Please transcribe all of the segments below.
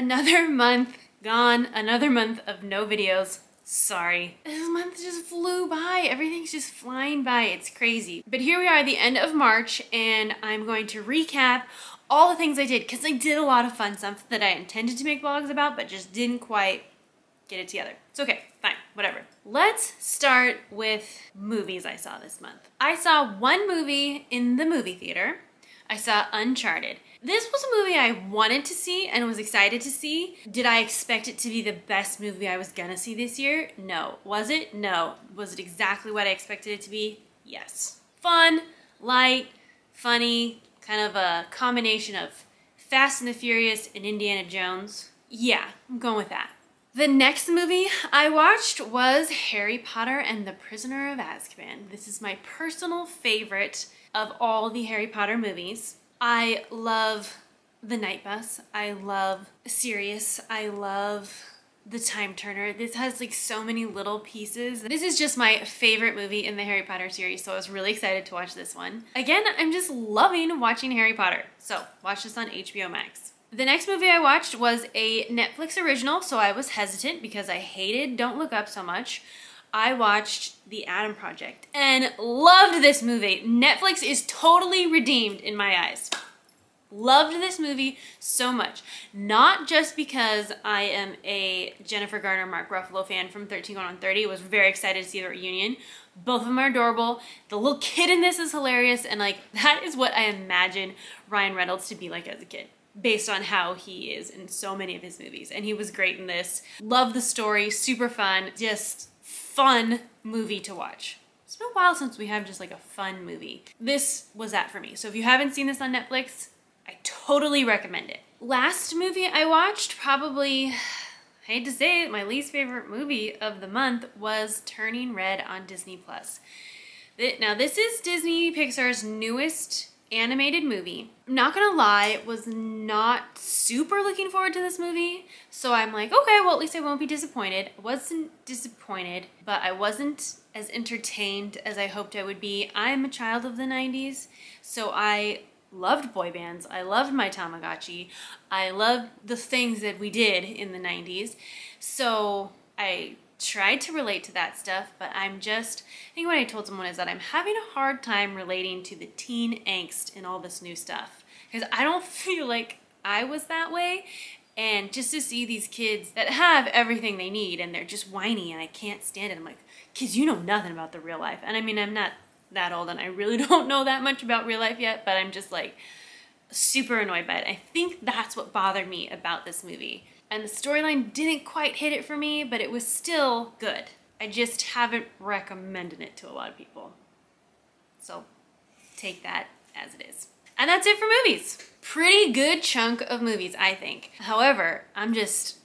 Another month gone, another month of no videos. Sorry. This month just flew by. Everything's just flying by. It's crazy. But here we are at the end of March, and I'm going to recap all the things I did, because I did a lot of fun stuff that I intended to make vlogs about, but just didn't quite get it together. It's okay, fine, whatever. Let's start with movies I saw this month. I saw one movie in the movie theater. I saw Uncharted. This was a movie I wanted to see and was excited to see. Did I expect it to be the best movie I was gonna see this year? No. Was it? No. Was it exactly what I expected it to be? Yes. Fun, light, funny, kind of a combination of Fast and the Furious and Indiana Jones. Yeah, I'm going with that. The next movie I watched was Harry Potter and the Prisoner of Azkaban. This is my personal favorite of all the Harry Potter movies. I love The Night Bus. I love Sirius. I love The Time Turner. This has like so many little pieces. This is just my favorite movie in the Harry Potter series, so I was really excited to watch this one. Again, I'm just loving watching Harry Potter. So watch this on HBO Max. The next movie I watched was a Netflix original, so I was hesitant because I hated Don't Look Up so much. I watched The Adam Project and loved this movie. Netflix is totally redeemed in my eyes. Loved this movie so much. Not just because I am a Jennifer Garner, Mark Ruffalo fan from 13 Going on 30. Was very excited to see the reunion. Both of them are adorable. The little kid in this is hilarious, and like that is what I imagine Ryan Reynolds to be like as a kid, based on how he is in so many of his movies. And he was great in this. Love the story, super fun, just fun movie to watch. It's been a while since we have just like a fun movie. This was that for me. So if you haven't seen this on Netflix, I totally recommend it. Last movie I watched, probably, I hate to say it, my least favorite movie of the month was Turning Red on Disney+. Now this is Disney Pixar's newest animated movie. I'm not gonna lie, was not super looking forward to this movie, so I'm like, okay, well at least I won't be disappointed. I wasn't disappointed, but I wasn't as entertained as I hoped I would be. I'm a child of the 90s, so I loved boy bands, I loved my Tamagotchi, I loved the things that we did in the 90s, so I tried to relate to that stuff, but I think what I told someone is that I'm having a hard time relating to the teen angst and all this new stuff, because I don't feel like I was that way. And just to see these kids that have everything they need and they're just whiny and I can't stand it, I'm like, kids, you know nothing about the real life. And I mean, I'm not that old and I really don't know that much about real life yet, but I'm just like super annoyed by it. I think that's what bothered me about this movie. And the storyline didn't quite hit it for me, but it was still good. I just haven't recommended it to a lot of people. So take that as it is. And that's it for movies. Pretty good chunk of movies, I think. However, I'm just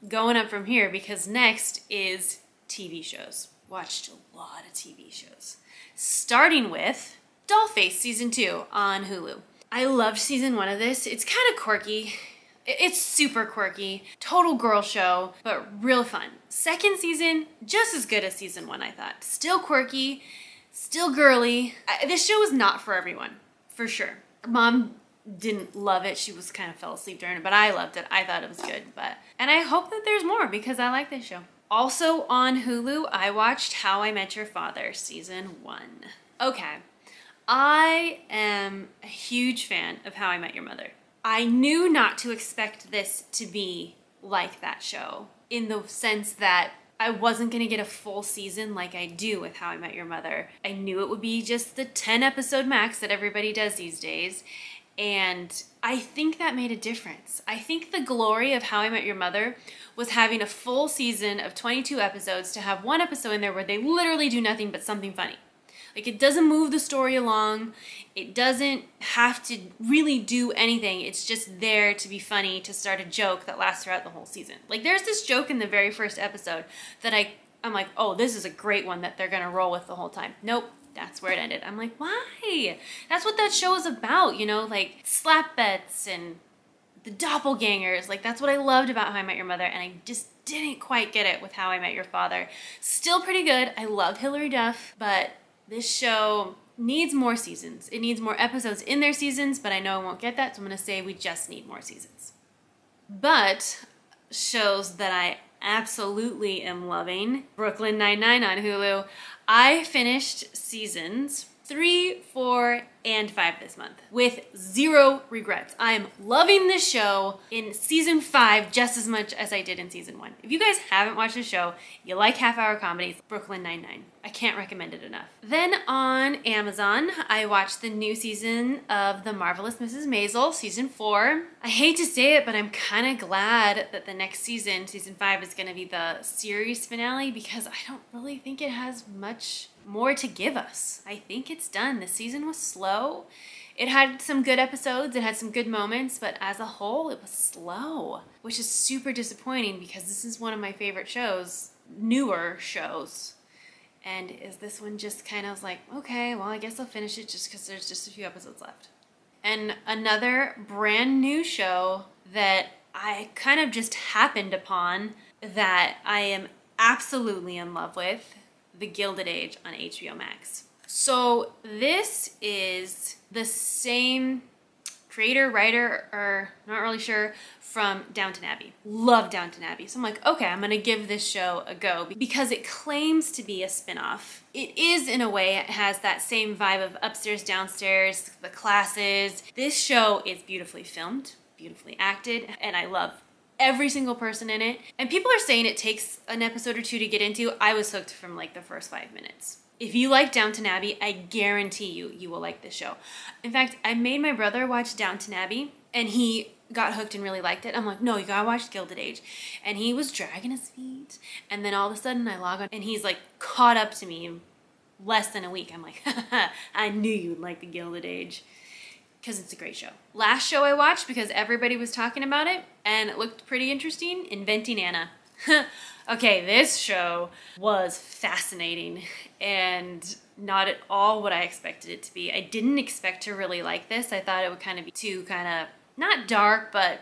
going up from here because next is TV shows. Watched a lot of TV shows. Starting with Dollface Season 2 on Hulu. I loved Season 1 of this. It's kind of quirky. It's super quirky, total girl show, but real fun. Second season, just as good as Season 1, I thought. Still quirky, still girly. This show was not for everyone, for sure. Mom didn't love it. She was kind of fell asleep during it, but I loved it. I thought it was good, and I hope that there's more because I like this show. Also on Hulu, I watched How I Met Your Father Season 1. Okay, I am a huge fan of How I Met Your Mother. I knew not to expect this to be like that show, in the sense that I wasn't gonna get a full season like I do with How I Met Your Mother. I knew it would be just the 10 episode max that everybody does these days, and I think that made a difference. I think the glory of How I Met Your Mother was having a full season of 22 episodes to have one episode in there where they literally do nothing but something funny. Like, it doesn't move the story along. It doesn't have to really do anything. It's just there to be funny, to start a joke that lasts throughout the whole season. Like, there's this joke in the very first episode that I'm like, oh, this is a great one that they're gonna roll with the whole time. Nope, that's where it ended. I'm like, why? That's what that show is about, you know? Like, slap bets and the doppelgangers. Like, that's what I loved about How I Met Your Mother, and I just didn't quite get it with How I Met Your Father. Still pretty good. I love Hilary Duff, but this show needs more seasons. It needs more episodes in their seasons, but I know I won't get that, so I'm gonna say we just need more seasons. But shows that I absolutely am loving: Brooklyn Nine-Nine on Hulu. I finished seasons 3, 4, and 5 this month with 0 regrets. I am loving this show in season 5 just as much as I did in season 1. If you guys haven't watched the show, you like half-hour comedies, Brooklyn Nine-Nine. I can't recommend it enough. Then on Amazon, I watched the new season of The Marvelous Mrs. Maisel, season 4. I hate to say it, but I'm kind of glad that the next season, season 5, is going to be the series finale, because I don't really think it has much more to give us. I think it's done. The season was slow. It had some good episodes, it had some good moments, but as a whole, it was slow, which is super disappointing because this is one of my favorite shows, newer shows. And is this one just kind of like, okay, well, I guess I'll finish it just because there's just a few episodes left. And another brand new show that I kind of just happened upon that I am absolutely in love with, The Gilded Age on HBO Max. So this is the same creator, writer, or not really sure, from Downton Abbey. Love Downton Abbey. So I'm like, okay, I'm gonna give this show a go because it claims to be a spin-off. It is, in a way. It has that same vibe of upstairs, downstairs, the classes. This show is beautifully filmed, beautifully acted, and I love every single person in it. And people are saying it takes an episode or 2 to get into. I was hooked from like the first 5 minutes. If you like Downton Abbey, I guarantee you will like this show. In fact, I made my brother watch Downton Abbey, and he got hooked and really liked it. I'm like, no, you gotta watch Gilded Age. And he was dragging his feet. And then all of a sudden I log on and he's like caught up to me in less than a week. I'm like, haha, I knew you'd like The Gilded Age. Because it's a great show. Last show I watched, because everybody was talking about it and it looked pretty interesting, Inventing Anna. Okay, this show was fascinating and not at all what I expected it to be. I didn't expect to really like this. I thought it would kind of be too kind of, not dark, but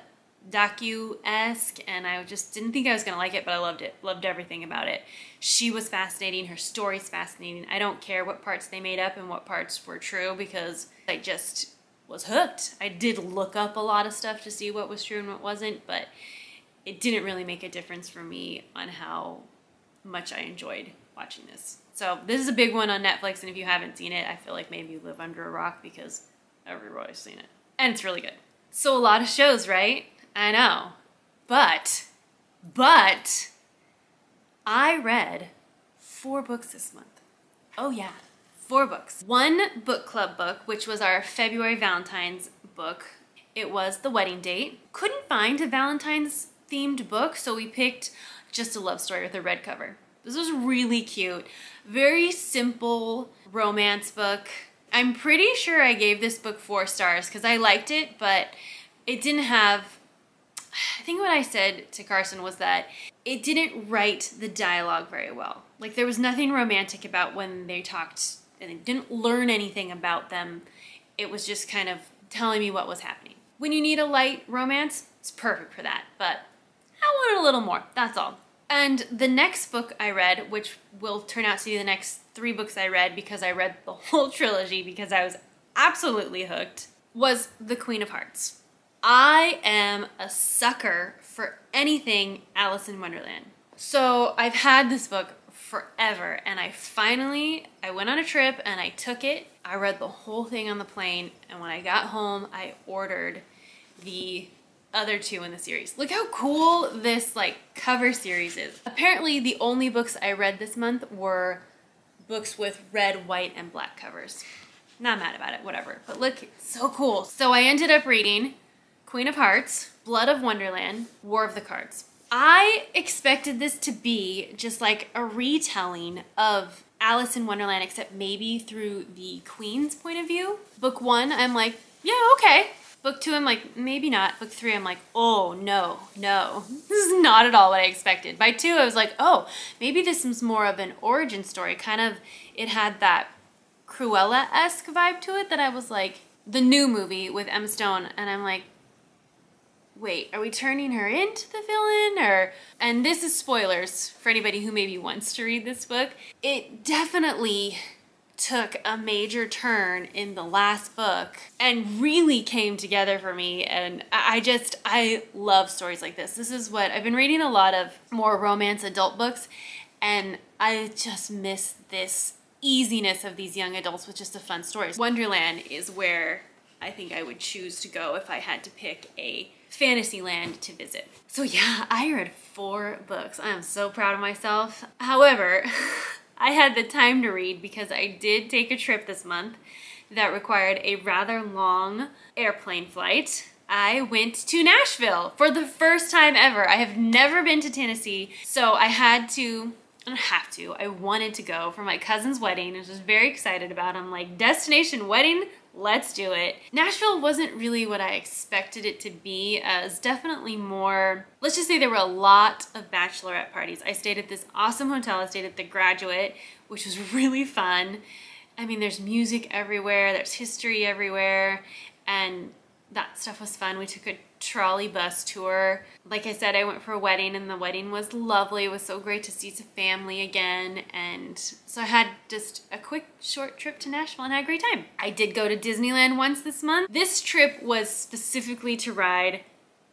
docu-esque, and I just didn't think I was gonna like it, but I loved it. Loved everything about it. She was fascinating, her story's fascinating. I don't care what parts they made up and what parts were true, because I just was hooked. I did look up a lot of stuff to see what was true and what wasn't, but it didn't really make a difference for me on how much I enjoyed watching this. So this is a big one on Netflix, and if you haven't seen it, I feel like maybe you live under a rock, because everybody's seen it. And it's really good. So a lot of shows, right? I know. But I read 4 books this month. Oh yeah, 4 books. 1 book club book, which was our February Valentine's book. It was The Wedding Date. Couldn't find a Valentine's themed book, so we picked just a love story with a red cover. This was really cute. Very simple romance book. I'm pretty sure I gave this book 4 stars because I liked it, but it didn't have, I think what I said to Carson was that it didn't write the dialogue very well. Like, there was nothing romantic about when they talked, and I didn't learn anything about them. It was just kind of telling me what was happening. When you need a light romance, it's perfect for that, but I wanted a little more, that's all. And the next book I read, which will turn out to be the next 3 books I read, because I read the whole trilogy because I was absolutely hooked, was The Queen of Hearts. I am a sucker for anything Alice in Wonderland. So I've had this book forever, and I went on a trip and I took it. I read the whole thing on the plane, and when I got home, I ordered the other 2 in the series. Look how cool this like cover series is. Apparently the only books I read this month were books with red, white, and black covers. Not mad about it, whatever. But look, it's so cool. So I ended up reading Queen of Hearts, Blood of Wonderland, War of the Cards. I expected this to be just like a retelling of Alice in Wonderland, except maybe through the Queen's point of view. Book 1, I'm like, yeah, okay. Book 2, I'm like, maybe not. Book 3, I'm like, oh, no. This is not at all what I expected. By 2, I was like, oh, maybe this is more of an origin story. Kind of, it had that Cruella-esque vibe to it that I was like, the new movie with Emma Stone, and I'm like, wait, are we turning her into the villain? And this is spoilers for anybody who maybe wants to read this book. It definitely took a major turn in the last book and really came together for me. And I love stories like this. This is what I've been reading, a lot of more romance adult books, and I just miss this easiness of these young adults with just a fun stories. Wonderland is where I think I would choose to go if I had to pick a fantasy land to visit. So yeah, I read 4 books. I am so proud of myself. However, I had the time to read because I did take a trip this month that required a rather long airplane flight. I went to Nashville for the first time ever. I have never been to Tennessee, so I wanted to go for my cousin's wedding. I was just very excited about it. I'm like, destination wedding, let's do it. Nashville wasn't really what I expected it to be. As definitely more, let's just say there were a lot of bachelorette parties. I stayed at this awesome hotel. I stayed at the Graduate, which was really fun. I mean, there's music everywhere, there's history everywhere, and that stuff was fun. We took a trolley bus tour. Like I said, I went for a wedding, and the wedding was lovely. It was so great to see some family again. And so I had just a quick short trip to Nashville and had a great time. I did go to Disneyland once this month. This trip was specifically to ride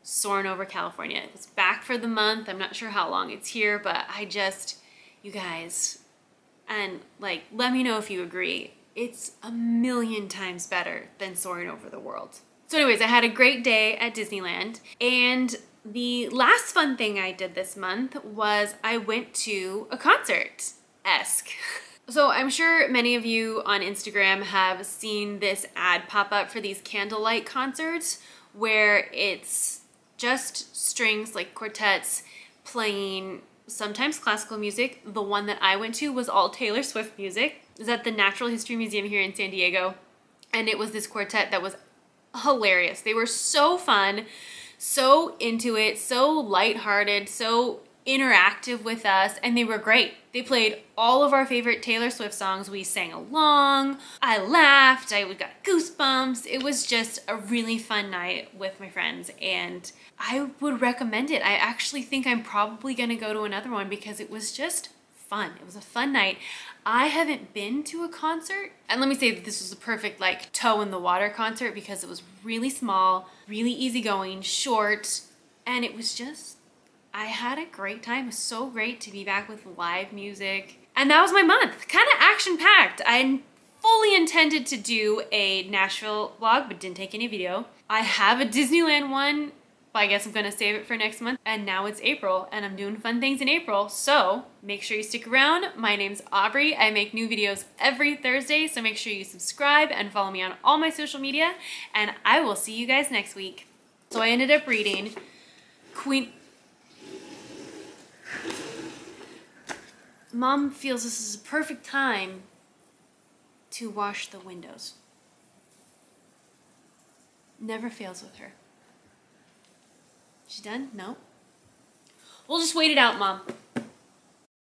Soarin' Over California. It was back for the month. I'm not sure how long it's here, but you guys, and like, let me know if you agree. It's a million times better than Soaring Over the World. So anyways, I had a great day at Disneyland, and the last fun thing I did this month was I went to a concert-esque. So I'm sure many of you on Instagram have seen this ad pop up for these candlelight concerts where it's just strings, like quartets, playing sometimes classical music. The one that I went to was all Taylor Swift music. It was at the Natural History Museum here in San Diego, and it was this quartet that was hilarious. They were so fun, so into it, so lighthearted, so interactive with us, and they were great. They played all of our favorite Taylor Swift songs. We sang along. I laughed. We got goosebumps. It was just a really fun night with my friends, and I would recommend it. I actually think I'm probably gonna go to another one because it was just fun. It was a fun night. I haven't been to a concert, and let me say that this was a perfect like toe in the water concert because it was really small, really easygoing, short, and it was just, I had a great time. It was so great to be back with live music. And that was my month. Kind of action-packed. I fully intended to do a Nashville vlog, but didn't take any video. I have a Disneyland one, but I guess I'm gonna save it for next month. And now it's April, and I'm doing fun things in April, so make sure you stick around. My name's Aubrey. I make new videos every Thursday, so make sure you subscribe and follow me on all my social media, and I will see you guys next week. So I ended up reading Mom feels this is a perfect time to wash the windows. Never fails with her. She done? No? We'll just wait it out, Mom.